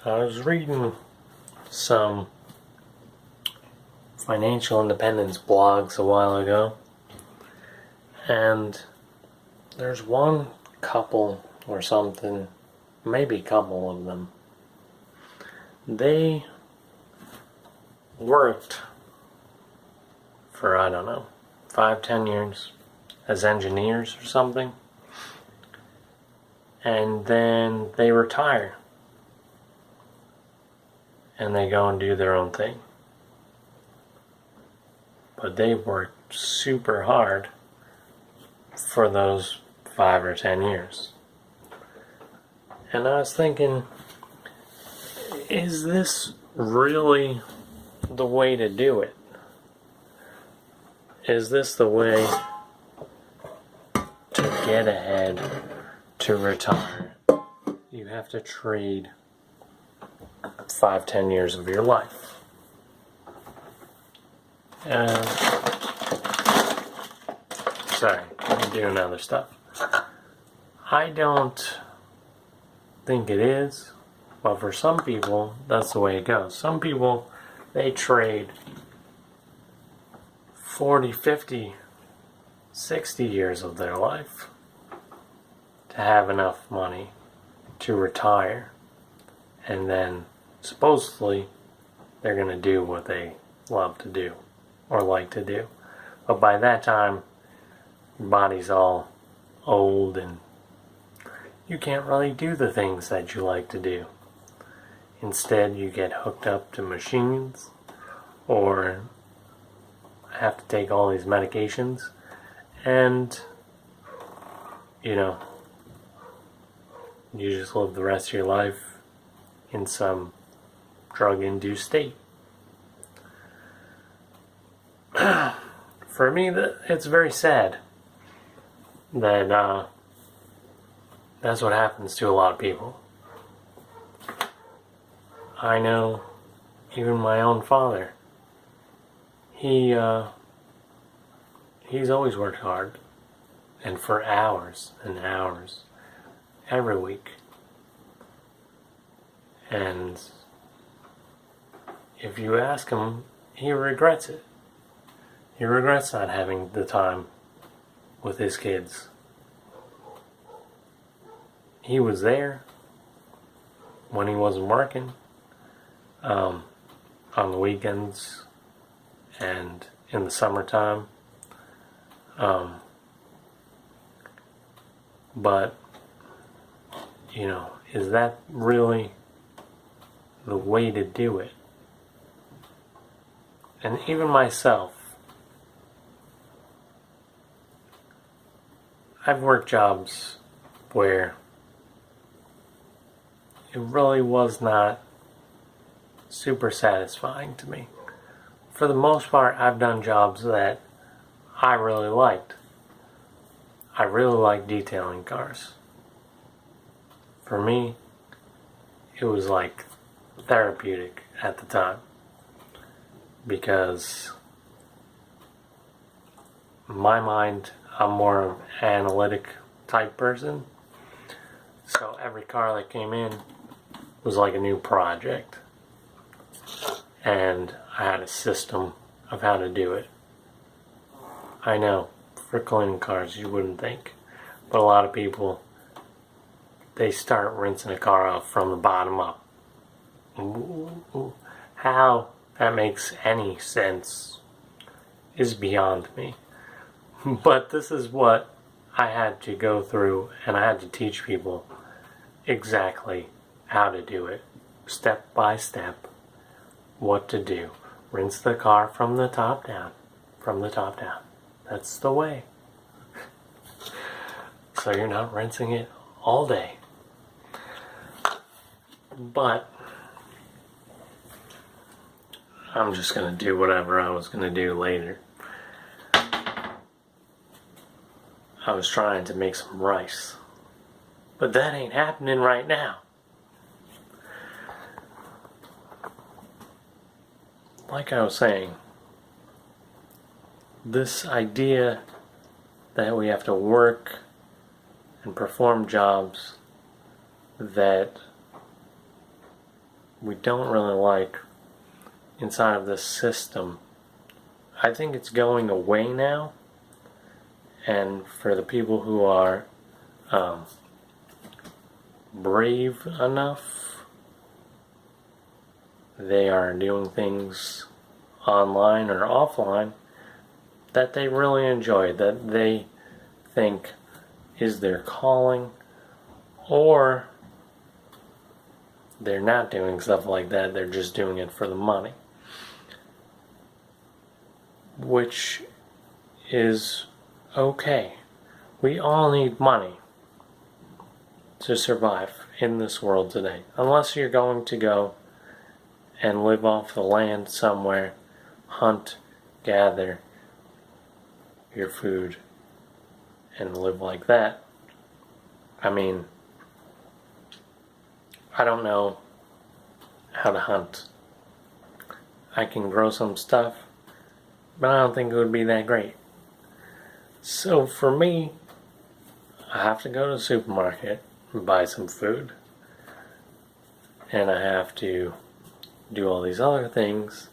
I was reading some financial independence blogs a while ago, and there's one couple or something, maybe a couple of them. They worked for, I don't know, 5-10 years as engineers or something, and then they retire and they go and do their own thing. But they worked super hard for those 5 or 10 years. And I was thinking, is this really the way to do it? Is this the way to get ahead, to retire? You have to trade 5-10 years of your life. Sorry, I'm doing other stuff. I don't think it is, but for some people, that's the way it goes. Some people, they trade 40, 50, 60 years of their life to have enough money to retire, and then supposedly they're going to do what they love to do or like to do. But by that time, your body's all old and you can't really do the things that you like to do. Instead, you get hooked up to machines or have to take all these medications, and you just live the rest of your life in some drug-induced state. For me, it's very sad that that's what happens to a lot of people. I know even my own father. He's always worked hard, and for hours and hours every week. And if you ask him, he regrets it. He regrets not having the time with his kids. He was there when he wasn't working, on the weekends and in the summertime. But, is that really the way to do it? And even myself, I've worked jobs where it really was not super satisfying to me. For the most part, I've done jobs that I really liked. I really like detailing cars. For me, it was like therapeutic at the time, because in my mind, I'm more of an analytic type person. So every car that came in was like a new project. And I had a system of how to do it. I know, for cleaning cars, you wouldn't think. But a lot of people, they start rinsing a car off from the bottom up. How that makes any sense is beyond me. But this is what I had to go through, and I had to teach people exactly how to do it, step by step, what to do. Rinse the car from the top down, from the top down. That's the way. So you're not rinsing it all day. But I'm just going to do whatever I was going to do later. I was trying to make some rice, but that ain't happening right now. Like I was saying, this idea that we have to work and perform jobs that we don't really like inside of this system. I think it's going away now, and for the people who are brave enough, they are doing things online or offline that they really enjoy, that they think is their calling, or they're not doing stuff like that, they're just doing it for the money. Which is okay. We all need money to survive in this world today. Unless you're going to go and live off the land somewhere, hunt, gather your food, and live like that. I mean, I don't know how to hunt. I can grow some stuff, but I don't think it would be that great. So for me, I have to go to the supermarket and buy some food. And I have to do all these other things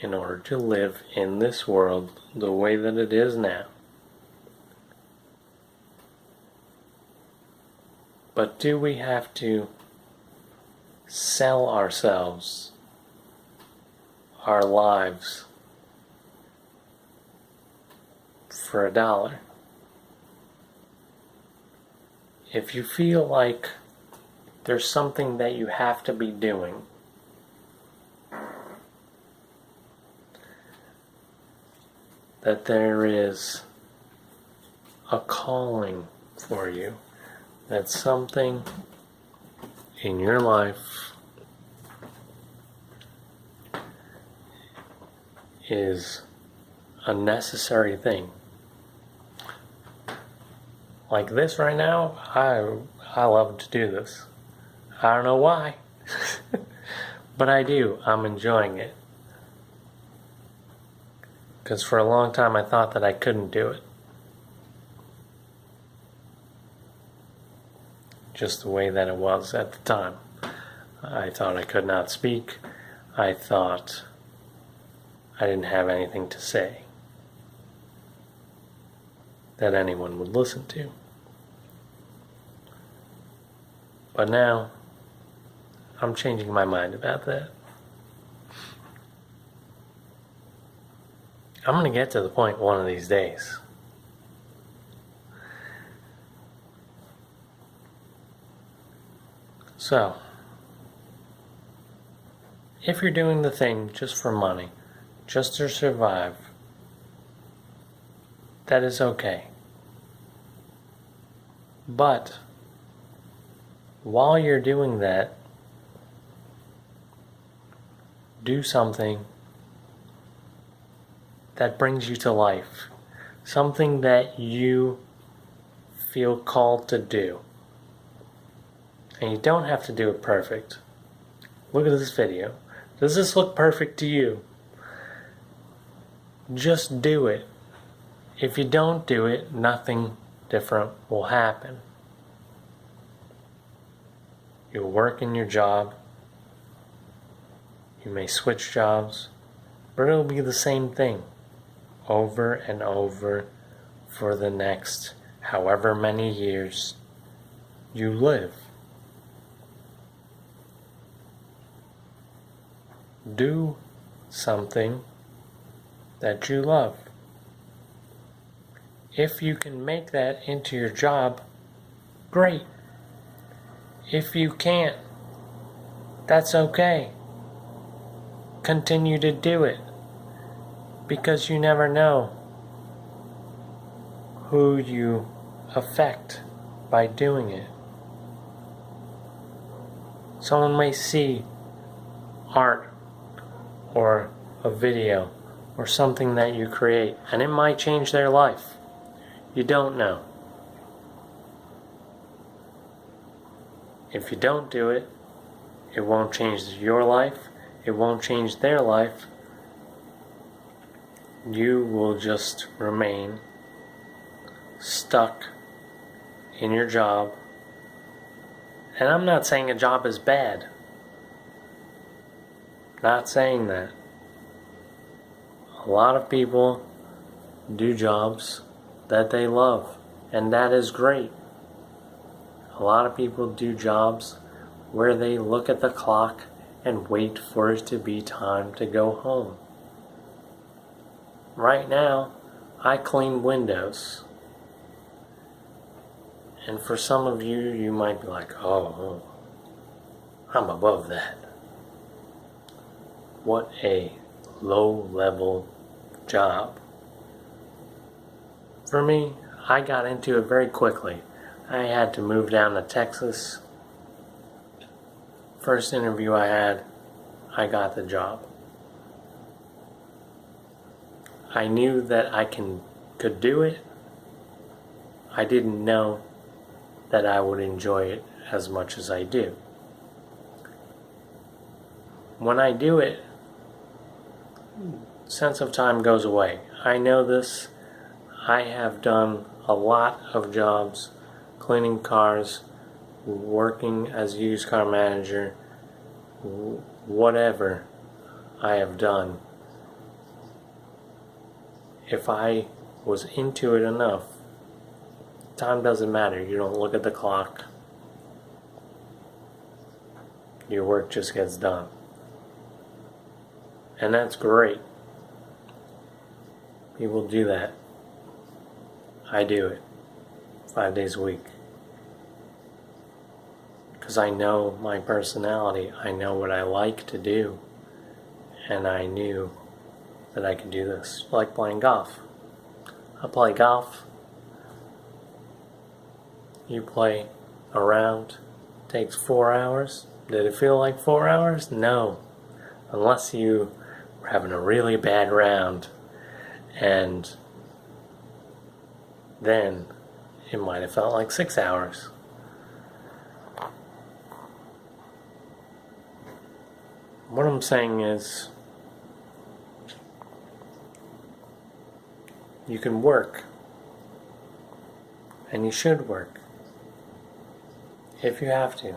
in order to live in this world the way that it is now. But do we have to sell ourselves, our lives, for $1? If you feel like there's something that you have to be doing, that there is a calling for you, that something in your life is a necessary thing. Like this right now, I love to do this. I don't know why, but I do. I'm enjoying it. Because for a long time I thought that I couldn't do it. Just the way that it was at the time. I thought I could not speak. I thought I didn't have anything to say that anyone would listen to. But now, I'm changing my mind about that. I'm going to get to the point one of these days. So, if you're doing the thing just for money, just to survive, that is okay. But while you're doing that, do something that brings you to life. Something that you feel called to do. And you don't have to do it perfect. Look at this video. Does this look perfect to you? Just do it. If you don't do it, nothing different will happen. You'll work in your job. You may switch jobs, but it'll be the same thing over and over for the next however many years you live. Do something that you love. If you can make that into your job, great. If you can't, that's okay. Continue to do it, because you never know who you affect by doing it. Someone may see art or a video or something that you create, and it might change their life. You don't know. If you don't do it, it won't change your life. It won't change their life. You will just remain stuck in your job. And I'm not saying a job is bad. Not saying that. A lot of people do jobs that they love, and that is great. A lot of people do jobs where they look at the clock and wait for it to be time to go home. Right now, I clean windows. And for some of you, you might be like, oh, I'm above that. What a low-level job. For me, I got into it very quickly. I had to move down to Texas. First interview I had, I got the job. I knew that I could do it. I didn't know that I would enjoy it as much as I do. When I do it, sense of time goes away. I know this. I have done a lot of jobs, cleaning cars, working as a used car manager, whatever I have done. If I was into it enough, time doesn't matter. You don't look at the clock. Your work just gets done. And that's great. People do that. I do it 5 days a week. Because I know my personality. I know what I like to do. And I knew that I could do this. Like playing golf. I play golf. You play a round. Takes 4 hours. Did it feel like 4 hours? No. Unless you were having a really bad round. And then it might have felt like 6 hours. What I'm saying is, you can work, and you should work, if you have to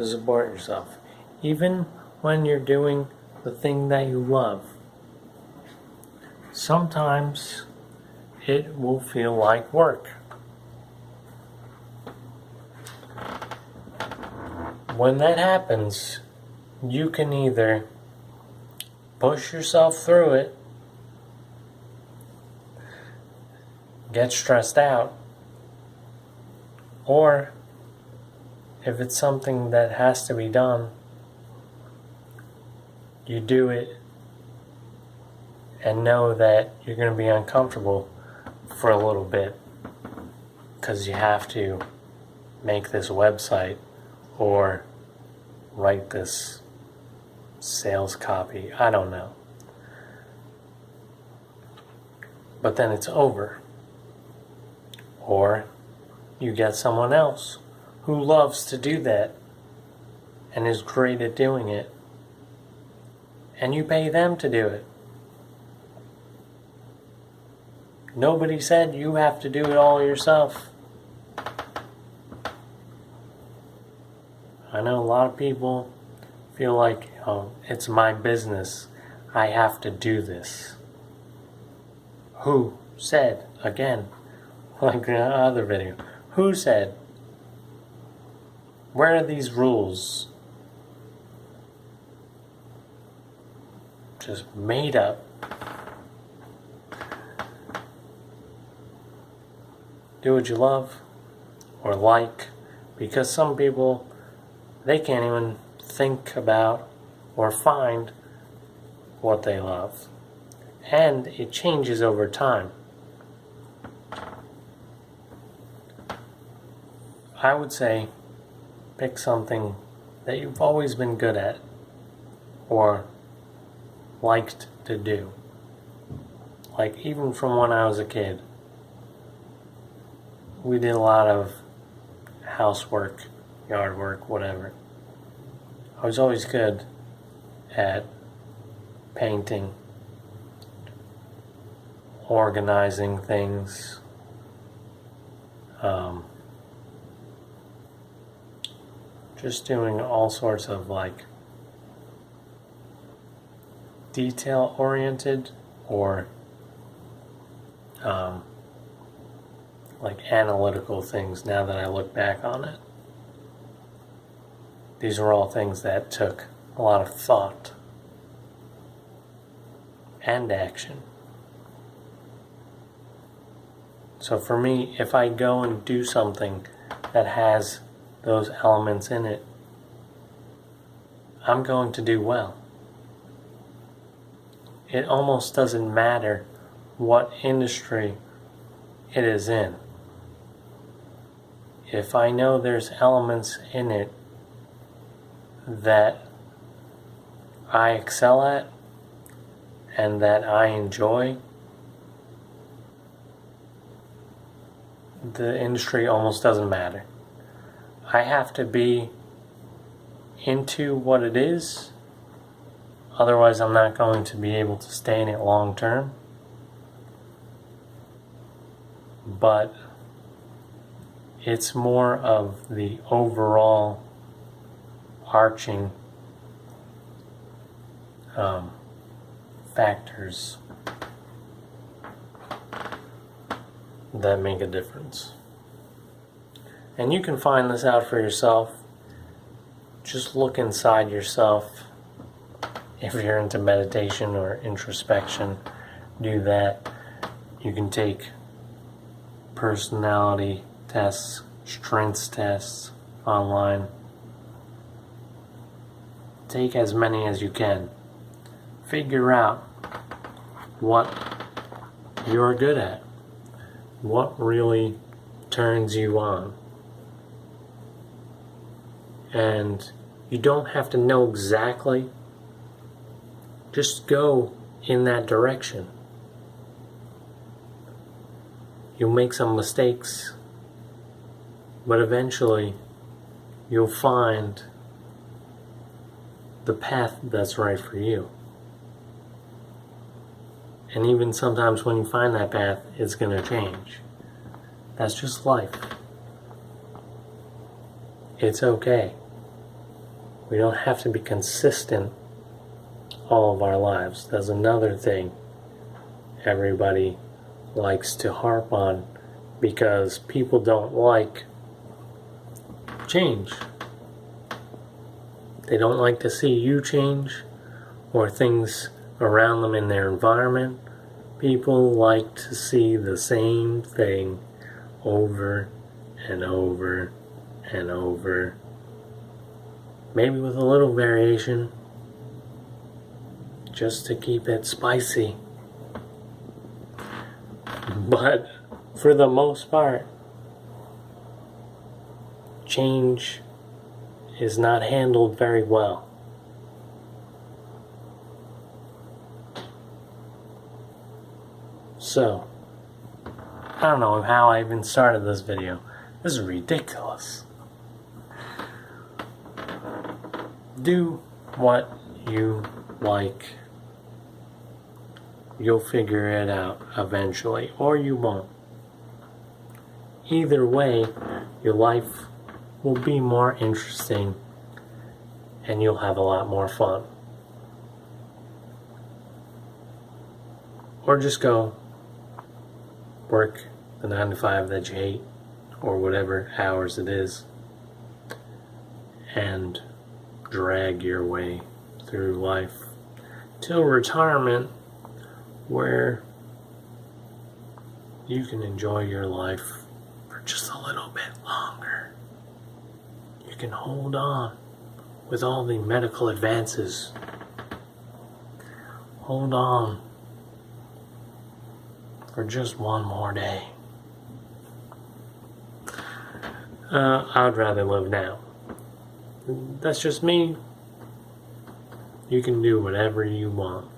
support yourself, even when you're doing the thing that you love. Sometimes it will feel like work. When that happens, you can either push yourself through it, get stressed out, or if it's something that has to be done, you do it and know that you're going to be uncomfortable for a little bit because you have to make this website or write this sales copy. I don't know. But then it's over. Or you get someone else who loves to do that and is great at doing it, and you pay them to do it. Nobody said you have to do it all yourself. I know a lot of people feel like, oh, it's my business. I have to do this. Who said, again, like the other video, who said? Where are these rules? Just made up. Do what you love or like, because some people, they can't even think about or find what they love. And it changes over time. I would say pick something that you've always been good at or liked to do. Like even from when I was a kid, we did a lot of housework, yard work, whatever. I was always good at painting, organizing things, just doing all sorts of like detail oriented or like analytical things now that I look back on it. These were all things that took a lot of thought and action. So for me, if I go and do something that has those elements in it, I'm going to do well. It almost doesn't matter what industry it is in. If I know there's elements in it that I excel at and that I enjoy, the industry almost doesn't matter. I have to be into what it is, otherwise I'm not going to be able to stay in it long term. But it's more of the overall arching factors that make a difference. And you can find this out for yourself. Just look inside yourself. If you're into meditation or introspection, do that. You can take personality tests, strengths tests online. Take as many as you can. Figure out what you're good at. What really turns you on. And you don't have to know exactly. Just go in that direction. You'll make some mistakes, but eventually you'll find the path that's right for you. And even sometimes when you find that path, it's going to change. That's just life. It's okay. We don't have to be consistent all of our lives. That's another thing everybody likes to harp on, because people don't like change. They don't like to see you change or things around them in their environment. People like to see the same thing over and over and over, maybe with a little variation, just to keep it spicy. But for the most part, change is not handled very well. So, I don't know how I even started this video. This is ridiculous. Do what you like. You'll figure it out eventually, or you won't. Either way, your life will be more interesting and you'll have a lot more fun. Or just go work the 9 to 5 that you hate, or whatever hours it is, and drag your way through life till retirement, where you can enjoy your life for just a little bit longer. You can hold on with all the medical advances. Hold on for just one more day. I'd rather live now. That's just me. You can do whatever you want.